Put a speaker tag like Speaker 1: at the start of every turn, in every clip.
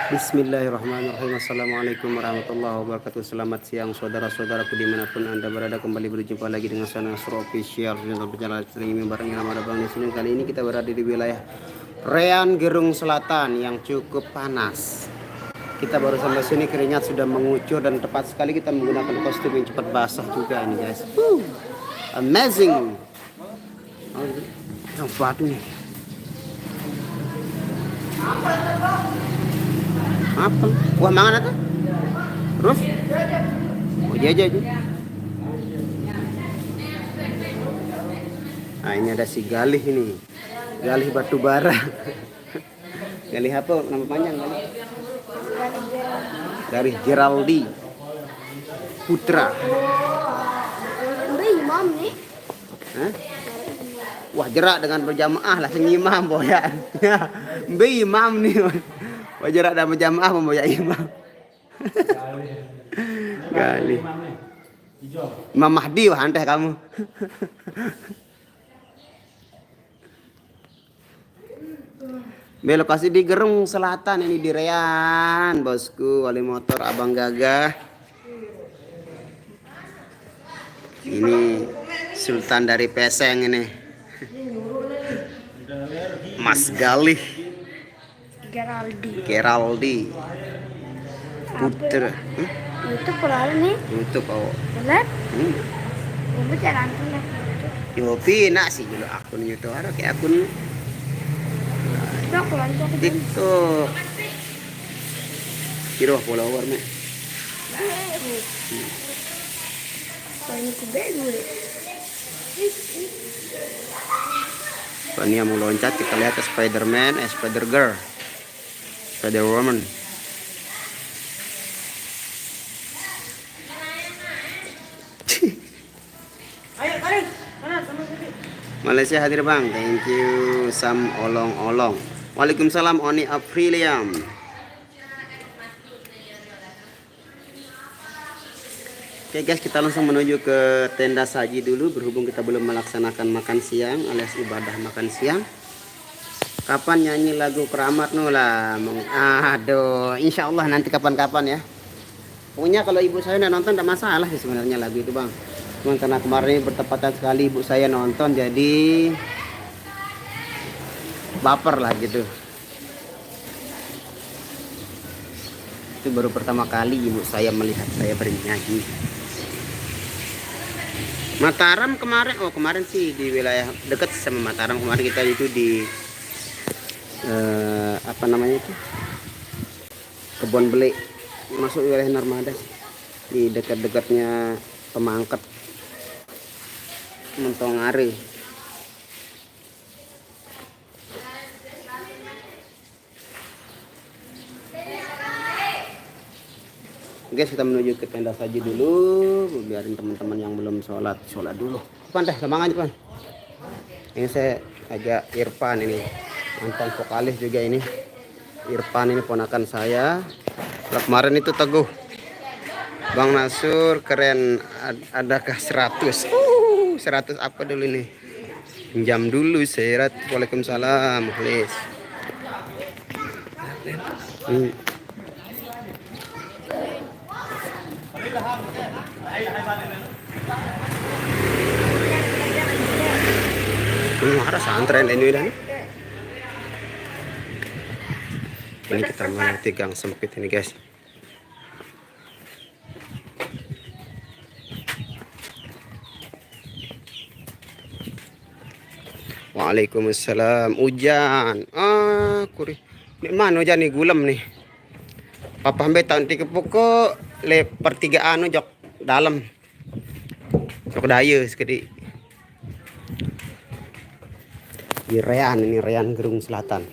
Speaker 1: Bismillahirrahmanirrahim. Assalamualaikum warahmatullahi wabarakatuh. Selamat siang saudara-saudaraku dimanapun anda berada. Kembali berjumpa lagi dengan saya Nasr Official. Channel berjalan streaming bareng yang ada Bang di sini. Kali ini kita berada di wilayah Rean Gerung Selatan yang cukup panas. Kita baru sampai sini, keringat sudah mengucur dan tepat sekali kita menggunakan kostum yang cepat basah juga ini guys. Amazing. Oh, batu nih. Apa? Wah, mangan itu? Terus? Oh, jaja aja. Nah, ini ada si Galih ini. Galih batu bara. Galih apa? Nama panjang Galih? Dari Geraldi Putra.
Speaker 2: Imam nih.
Speaker 1: Hah? Wah, jerak dengan berjamaah lah sengimam boyan. Mbe imam nih. Wah, jerak dan berjamaah memboya imam. Kali. Imam Mahdi wah anteh kamu. Lokasi di Gerung Selatan ini di Rean, bosku, wali motor Abang Gagah. Ini Sultan dari Peseng ini. Mas Galih Geraldi Putra.
Speaker 2: YouTube pula nih.
Speaker 1: YouTube oh.
Speaker 2: Lihat. Ini jalan tuh.
Speaker 1: Yopi nak sih dulu akun YouTube ada kayak akun TikTok. Kira follower me. Ini mau loncat, kita lihat Spider-Man, Spider-Girl, Spider-Woman. Malaysia hadir bang, thank you. Sam olong-olong. Waalaikumsalam Oni Apriliam. Oke guys, kita langsung menuju ke tenda saji dulu, berhubung kita belum melaksanakan makan siang alias ibadah makan siang. Kapan nyanyi lagu Keramat Nula? Aduh, insya Allah nanti kapan-kapan ya. Pokoknya kalau ibu saya udah nonton tidak masalah sih sebenarnya lagu itu bang. Cuman karena kemarin ini bertepatan sekali ibu saya nonton, jadi baper lah gitu. Itu baru pertama kali ibu saya melihat saya bernyanyi. Mataram kemarin, oh kemarin sih di wilayah dekat sama Mataram, kemarin kita itu di apa namanya itu, Kebon Beli, masuk wilayah Narmada sih, di dekat-dekatnya Pemangket Mentongari. Guys, kita menuju ke tenda saji dulu, biarin teman-teman yang belum sholat dulu. Pan deh, semangat pan. Ini saya ajak Irfan ini, mantan vokalis juga ini. Irfan ini ponakan saya. Kalau kemarin itu Teguh. Bang Nasur keren, adakah 100? 100 apa dulu nih? Pinjam dulu serat. Waalaikumsalam, please. Ada santren ini dah. Ini kita melewati gang sempit ini guys. Waalaikumsalam. Hujan. Kuri. Ini mana hujan nih gulam nih. Papa ambil tahun 3 pokok le pertigaan jok dalam. Jok daya sekali. Di Rean, ini Rean Gerung Selatan.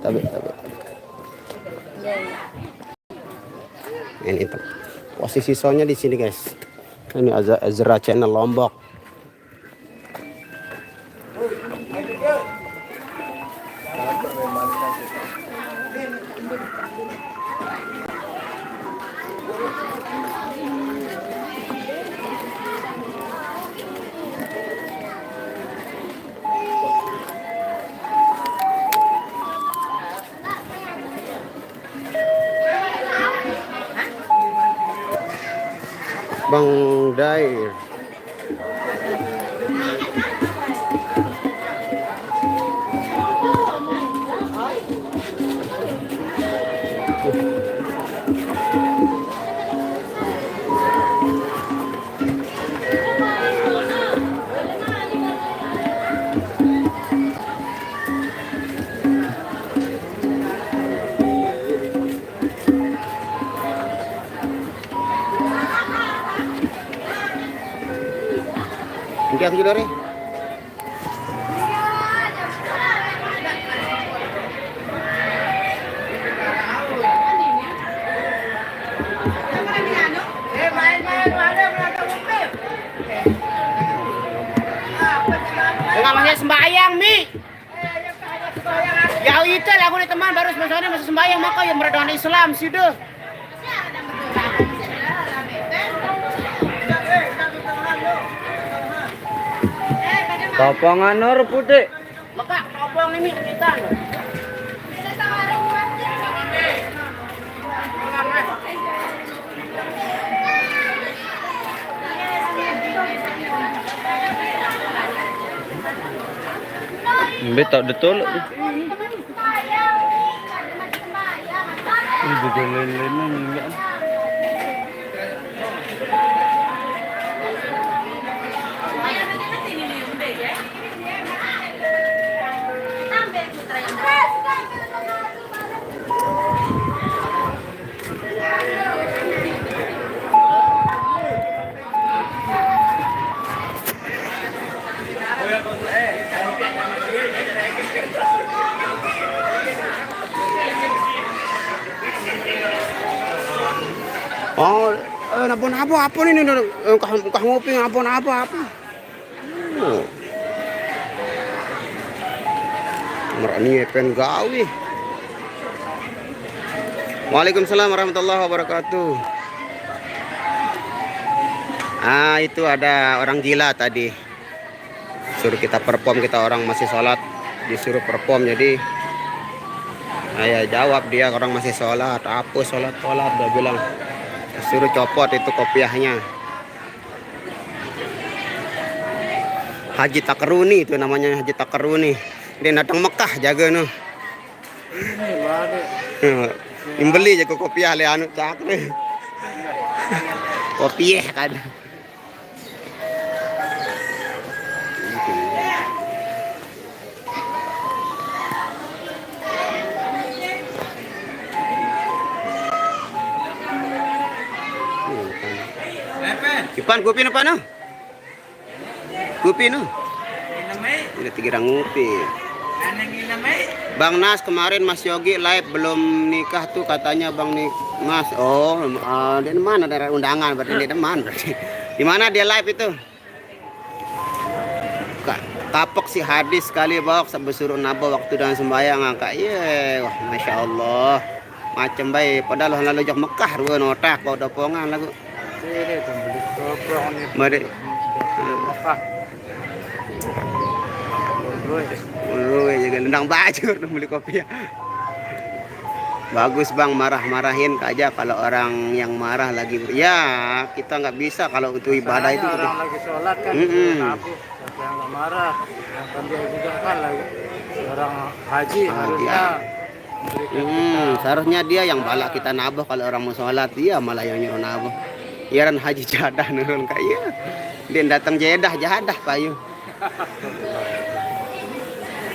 Speaker 1: Tabi. Ini posisi soundnya di sini guys. Ini Ezra Channel Lombok. Bang Dair. Hindi ako dulu rin. Enggak masih sembahyang, Mi. Ya itu lah aku nih teman baru sebenarnya masih sembahyang maka yang beragama Islam sudah.
Speaker 3: Popongan nur putih.
Speaker 1: Maka popong ini kita.
Speaker 3: Betul betul. Ini betul lele.
Speaker 1: Oh, nabo-nabo apa nih kah ngopi nabo-nabo apa? Oh. Merani pen gawe. Waalaikumsalam warahmatullahi wabarakatuh. Ah, itu ada orang gila tadi. Suruh kita perform, kita orang masih sholat disuruh perform, jadi saya jawab, dia orang masih sholat, apa sholat dia bilang suruh copot itu kopiahnya. Haji Takaruni itu namanya, Haji Takaruni. Dia datang Mekah jaga no. Imbeli jaga kopiah le anu cak le. Kopiah kan. Ipan kopi apa no? Kopi no? Ini tiga ngopi. Bang Nas kemarin Mas Yogi live belum nikah tuh katanya Bang Mas. Oh, dia mana ada undangan berarti dia teman berarti. Di mana dia live itu? Kapok si hadis sekali bawa sebesuruh nabo waktu dan sembahyang kak. Iya, wah masya Allah. Macam baik. Padahal lalu jauh Mekah ruang otak kau udah pongan lagu. Mari. Juga lendang baju beli kopi ya. Bagus Bang, marah-marahin aja kalau orang yang marah lagi. Ya kita nggak bisa kalau untuk ibadah itu.
Speaker 3: Orang lagi sholat kan, yang nggak marah. Yang kan dia juga kan lagi orang haji harusnya.
Speaker 1: Seharusnya dia yang balak kita nabuh kalau orang mau sholat, dia malah yang nyuruh nabuh. Iyaran haji jadah nurun kayak dia datang jadah payu.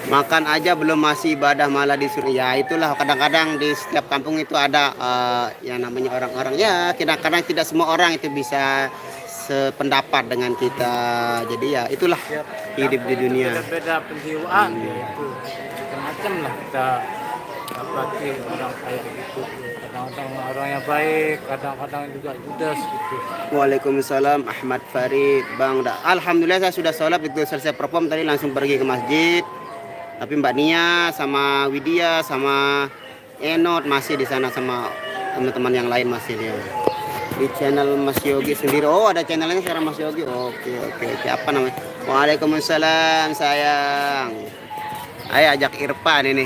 Speaker 1: Makan aja belum masih ibadah malah disuruh. Ya itulah kadang-kadang di setiap kampung itu ada yang namanya orang-orang ya kadang-kadang tidak semua orang itu bisa sependapat dengan kita. Jadi ya itulah hidup di dunia.
Speaker 3: Beda penjiwaan itu macam-macam lah kita dapati orang kayak gitu. Kadang-kadang orangnya baik, kadang-kadang juga judes gitu.
Speaker 1: Waalaikumsalam Ahmad Farid. Bang, alhamdulillah saya sudah sholat itu selesai perform tadi langsung pergi ke masjid. Tapi Mbak Nia sama Widya sama Enot masih di sana sama teman-teman yang lain masih ya. Di channel Mas Yogi sendiri. Oh, ada channelnya sekarang Mas Yogi. Oke, oke, oke. Apa namanya? Waalaikumsalam sayang. Ayo ajak Irfan ini.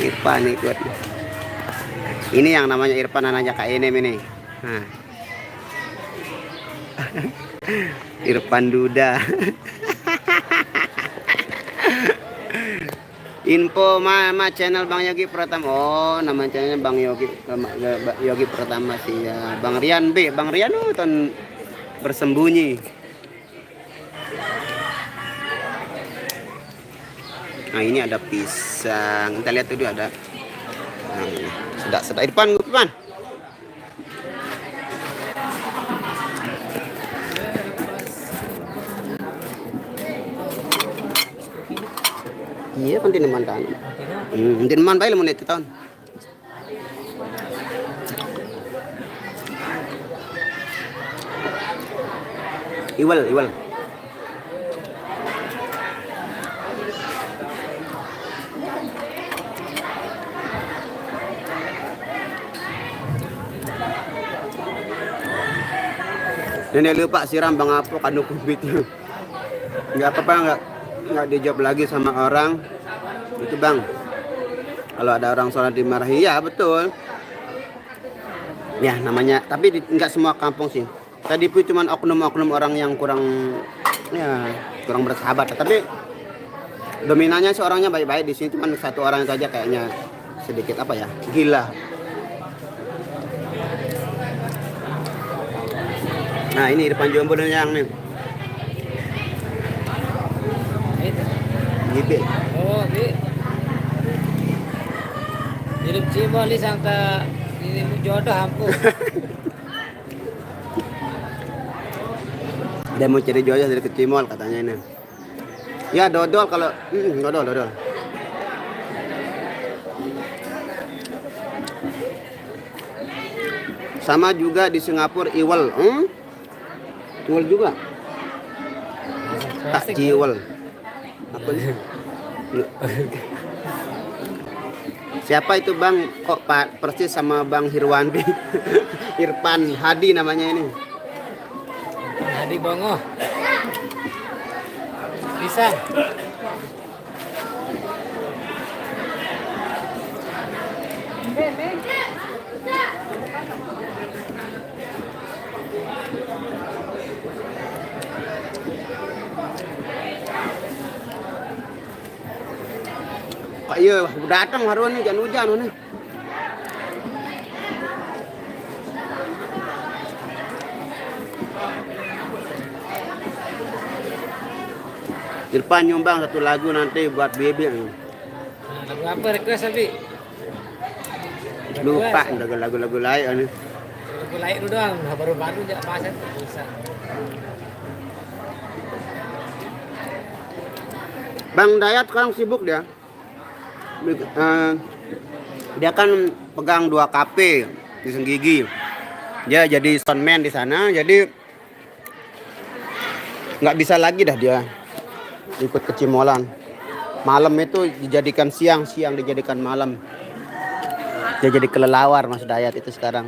Speaker 1: Irfan ikut. Ini yang namanya Irfan, anaknya Kak Inem ini. Nah. Irfan Duda. Info mama channel Bang Yogi Pratama. Oh, nama channelnya Bang Yogi Yogi Pratama sih ya. Bang Rian B. Bang Rian ton bersembunyi. Nah, ini ada pisang. Kita lihat dulu ada. Nah, ini. Sedap-sedap. Irfan, Irfan. Iya, penting teman kan. Penting teman baik lah menit tahun. Iwal, iwal. Nenek lupa siram Bang Apo kandung kubitnya. Enggak apa-apa, enggak dijawab lagi sama orang. Itu Bang. Kalau ada orang sholat dimarahi, ya betul. Ya namanya, tapi enggak semua kampung sih. Tadi pun cuma oknum-oknum orang yang kurang bersahabat. Tapi dominannya seorangnya baik-baik. Di sini cuma satu orang itu aja kayaknya sedikit apa ya, gila. Nah ini Irfan Jomblo yang nih. Gitu.
Speaker 3: Oh, di. Hidup cimol ni sangka ini jodoh ampuh.
Speaker 1: Dia mau cari jodoh dari ke Cimol katanya ini. Ya dodol kalau dodol. Sama juga di Singapura iwal. Iwal juga. Tak jiwal. Apa nih? Siapa itu Bang? Kok persis sama Bang Hirwandi? Irfan Hadi namanya ini.
Speaker 3: Hadi Bongo. Bisa.
Speaker 1: Kok iya datang haruan nih jangan hujan nih. Irfan nyumbang satu lagu nanti buat Bibi.
Speaker 3: Lagu apa request Abi?
Speaker 1: Lupa udah lagu-lagu lain.
Speaker 3: Lagu lain dulu doang, baru-baru aja pasang bisa.
Speaker 1: Bang Dayat sekarang sibuk dia. Dia kan pegang 2 kafe di Senggigi. Dia jadi soundman di sana, jadi nggak bisa lagi dah dia ikut ke Cimolan. Malam itu dijadikan siang, siang dijadikan malam. Dia jadi kelelawar Mas Dayat itu sekarang.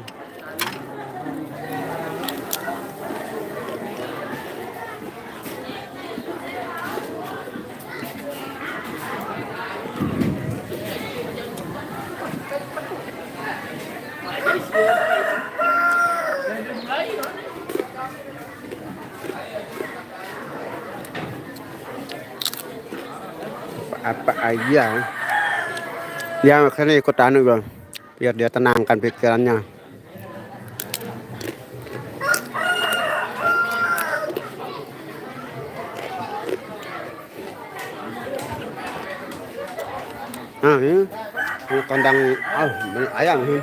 Speaker 1: Apa aja dia makanya ikut anu Bang, biar dia tenangkan pikirannya. Nah ini kandang ayam nih.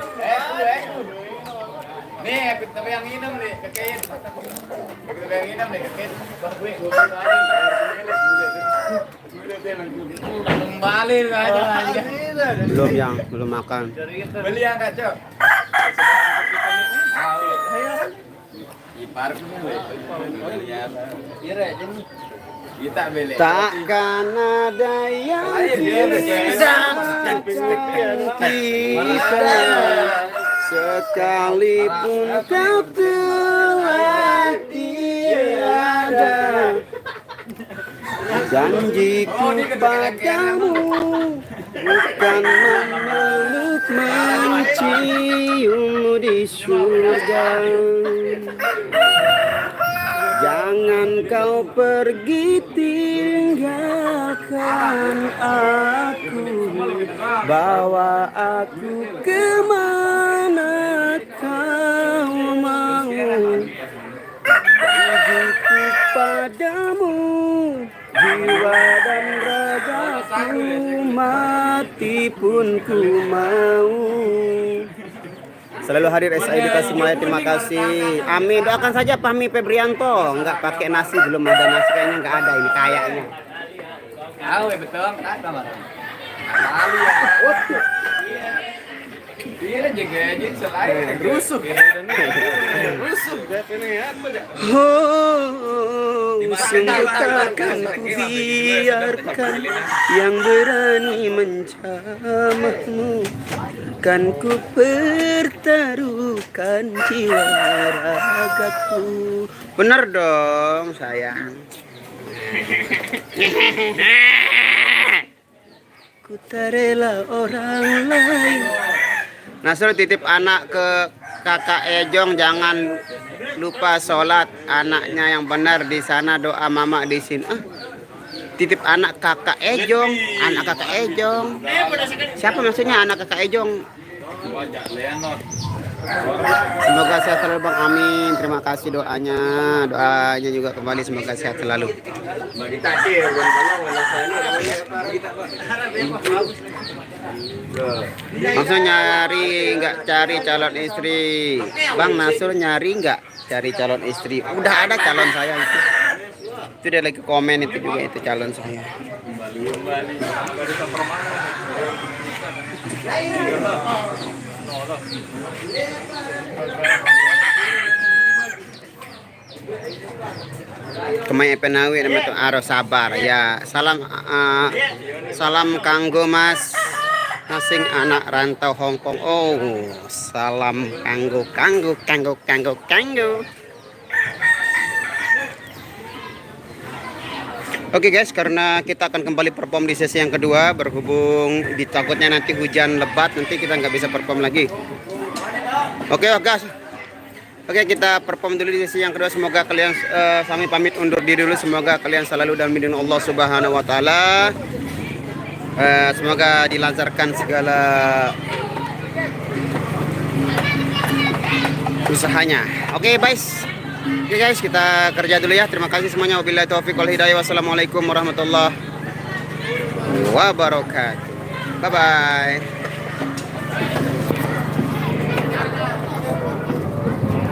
Speaker 3: Nih, tapi yang minum nih, kekein. Tapi yang minum nih, kekein. Kembali aja.
Speaker 1: Belum makan.
Speaker 3: Beli yang kacau. Ipar kita beli.
Speaker 1: Takkan ada yang bisa kita sekalipun kau telah tiada, janjiku padamu bukan memeluk menciummu di surga. Jangan kau pergi tinggalkan aku, bawa aku kemana kau mau. Tujuku padamu, jiwa dan ragaku, mati pun ku mau. Selalu hadir SA Edukasi Maya, terima kasih. Amin. Doakan saja Fahmi Febrianto. Enggak pakai nasi, belum ada nasi, kayaknya enggak ada ini kayaknya.
Speaker 3: Tahu betul kan sama. Lalu ya. Dia juga selain rusuh. Rusuh
Speaker 1: Oh, sungguh takkan ku biarkan yang berani mencamahmu. Kan ku pertaruhkan jiwa ragaku. Bener dong sayang. Ku tak rela orang lain. Nasrul titip anak ke kakak Ejong, jangan lupa sholat anaknya yang benar di sana, doa mama di sini. Titip anak kakak Ejong, anak kakak Ejong. Siapa maksudnya anak kakak Ejong? Semoga sehat selalu Bang, amin. Terima kasih doanya, doanya juga kembali semoga sehat selalu. Maksudnya nyari nggak cari calon istri, Bang Nasrul nyari nggak cari calon istri? Udah ada calon saya itu. Itu dia lagi komen itu juga itu calon saya. Kemai penawi nama tu aro sabar ya. Salam salam kanggo Mas Nasing anak rantau Hongkong. Oh, salam kanggo. Oke guys, karena kita akan kembali perform di sesi yang kedua, berhubung ditakutnya nanti hujan lebat, nanti kita nggak bisa perform lagi. Oke guys, oke kita perform dulu di sesi yang kedua. Semoga kalian, kami pamit undur diri dulu. Semoga kalian selalu dalam lindungan Allah Subhanahu Wa Taala. Semoga dilancarkan segala usahanya. Oke guys. Oke guys, kita kerja dulu ya. Terima kasih semuanya. Wabillahi taufiq wal hidayah. Wassalamualaikum warahmatullahi wabarakatuh. Bye bye.